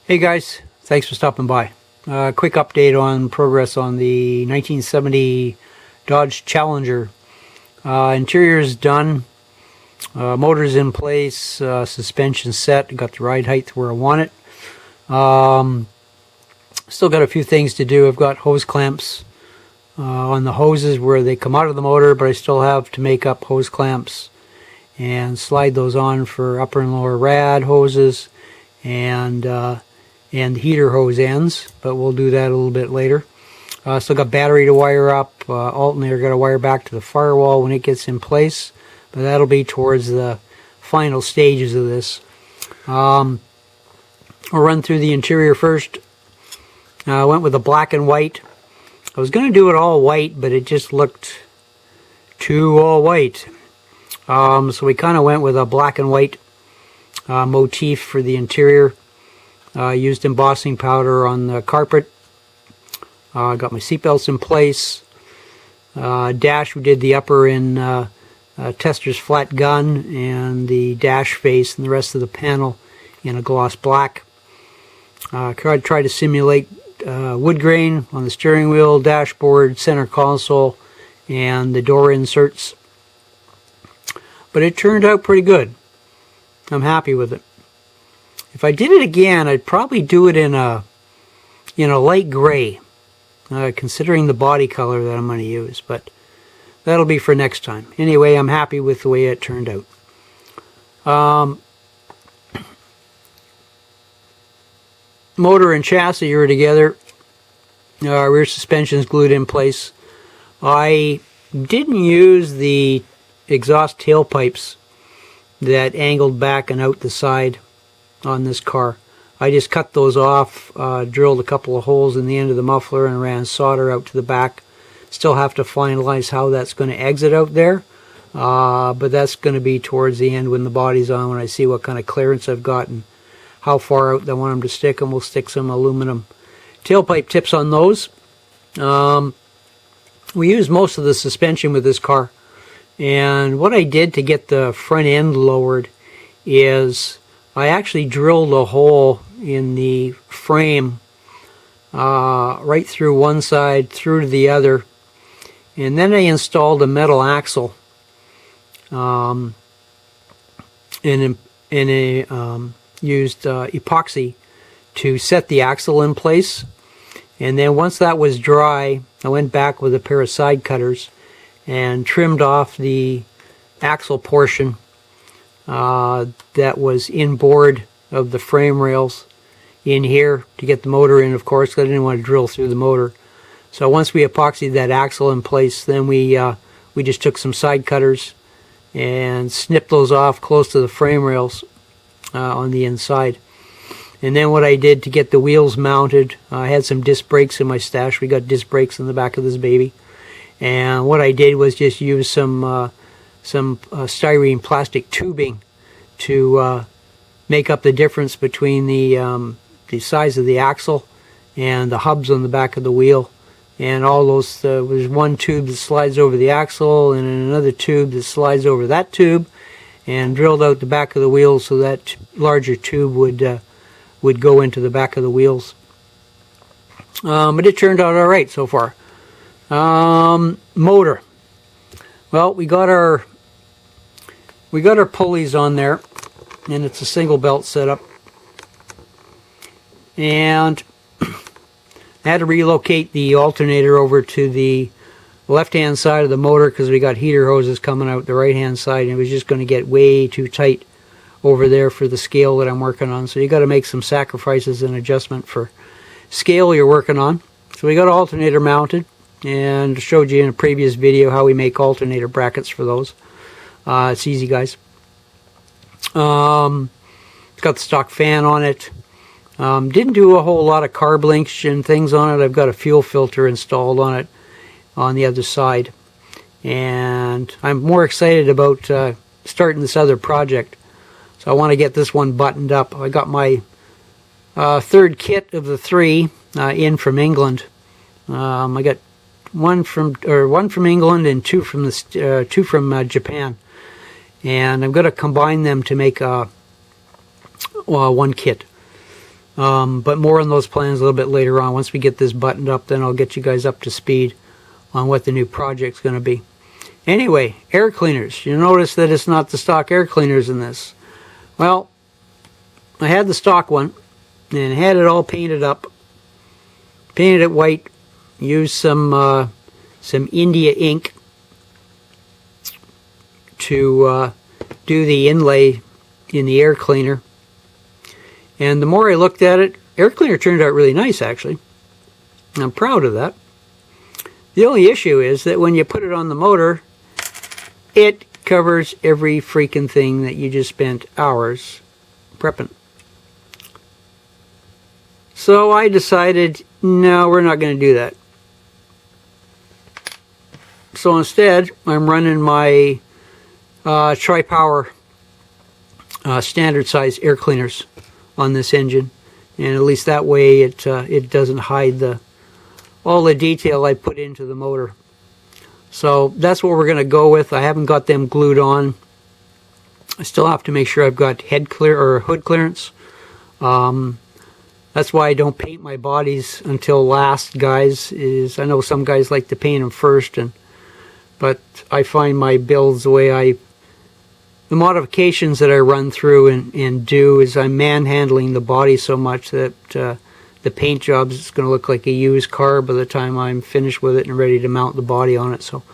Hey guys, thanks for stopping by. Quick update on progress on the 1970 Dodge Challenger. Interior is done, motor's in place, suspension set, got the ride height where I want it. Still got a few things to do. I've got hose clamps on the hoses where they come out of the motor, but I still have to make up hose clamps and slide those on for upper and lower rad hoses and heater hose ends, but we'll do that a little bit later. Still got battery to wire up, alternator got to wire back to the firewall when it gets in place, but that'll be towards the final stages of this. I'll run through the interior first. I went with a black and white. I was going to do it all white, but it just looked too all white. So we kind of went with a black and white motif for the interior. Used embossing powder on the carpet. Got my seatbelts in place. Dash, we did the upper in Tester's flat gun and the dash face and the rest of the panel in a gloss black. Tried to simulate wood grain on the steering wheel, dashboard, center console, and the door inserts. But it turned out pretty good. I'm happy with it. If I did it again, I'd probably do it in a light gray, considering the body color that I'm going to use, but that'll be for next time. Anyway, I'm happy with the way it turned out. Motor and chassis are together. Rear suspension is glued in place. I didn't use the exhaust tailpipes that angled back and out the side on this car. I just cut those off, drilled a couple of holes in the end of the muffler and ran solder out to the back. Still have to finalize how that's going to exit out there, but that's going to be towards the end when the body's on, when I see what kind of clearance I've got and how far out I want them to stick, and we'll stick some aluminum tailpipe tips on those. We used most of the suspension with this car, and what I did to get the front end lowered is I actually drilled a hole in the frame right through one side through to the other, and then I installed a metal axle used epoxy to set the axle in place. And then once that was dry, I went back with a pair of side cutters and trimmed off the axle portion that was inboard of the frame rails in here to get the motor in, of course, because I didn't want to drill through the motor. So once we epoxied that axle in place, then we just took some side cutters and snipped those off close to the frame rails on the inside. And then what I did to get the wheels mounted, I had some disc brakes in my stash. We got disc brakes in the back of this baby. And what I did was just use some styrene plastic tubing to make up the difference between the size of the axle and the hubs on the back of the wheel. And all those, there's one tube that slides over the axle and another tube that slides over that tube, and drilled out the back of the wheel so that larger tube would go into the back of the wheels. But it turned out all right so far. Motor. Well, we got our pulleys on there, and it's a single belt setup. And I had to relocate the alternator over to the left-hand side of the motor because we got heater hoses coming out the right-hand side, and it was just going to get way too tight over there for the scale that I'm working on. So you got to make some sacrifices and adjustment for scale you're working on. So we got alternator mounted, and showed you in a previous video how we make alternator brackets for those. It's easy, guys. It's got the stock fan on it. Didn't do a whole lot of carb links and things on it. I've got a fuel filter installed on it on the other side, and I'm more excited about starting this other project. So I want to get this one buttoned up. I got my third kit of the three in from England. I got one from England and two from Japan, and I'm going to combine them to make one kit. But more on those plans a little bit later on. Once we get this buttoned up, then I'll get you guys up to speed on what the new project's going to be. Anyway, air cleaners. You'll notice that it's not the stock air cleaners in this. Well, I had the stock one and had it all painted up. Painted it white. Used some India ink to do the inlay in the air cleaner. And the more I looked at it, air cleaner turned out really nice, actually. I'm proud of that. The only issue is that when you put it on the motor, it covers every freaking thing that you just spent hours prepping. So I decided, no, we're not going to do that. So instead, I'm running my tri-power standard size air cleaners on this engine, and at least that way it doesn't hide all the detail I put into the motor. So that's what we're going to go with. I haven't got them glued on. I still have to make sure I've got hood clearance. That's why I don't paint my bodies until last, guys. I know some guys like to paint them first, but I find my builds the modifications that I run through and do is I'm manhandling the body so much that the paint job is going to look like a used car by the time I'm finished with it and ready to mount the body on it. So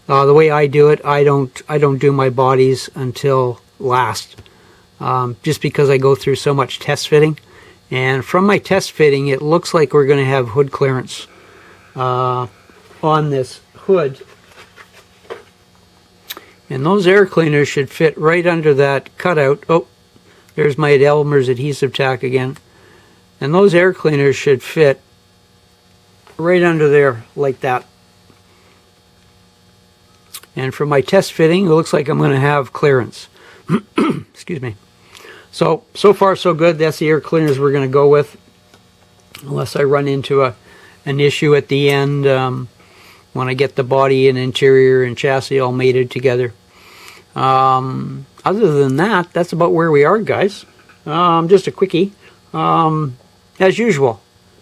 the way I do it, I don't do my bodies until last, just because I go through so much test fitting. And from my test fitting, it looks like we're going to have hood clearance on this hood. And those air cleaners should fit right under that cutout. Oh, there's my Elmer's adhesive tack again. And those air cleaners should fit right under there like that. And for my test fitting, it looks like I'm going to have clearance. Excuse me. So far so good. That's the air cleaners we're going to go with. Unless I run into an issue at the end when I get the body and interior and chassis all mated together. Other than that, that's about where we are, guys. Just a quickie. As usual,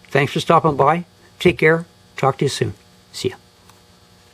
thanks for stopping by. Take care. Talk to you soon. See ya.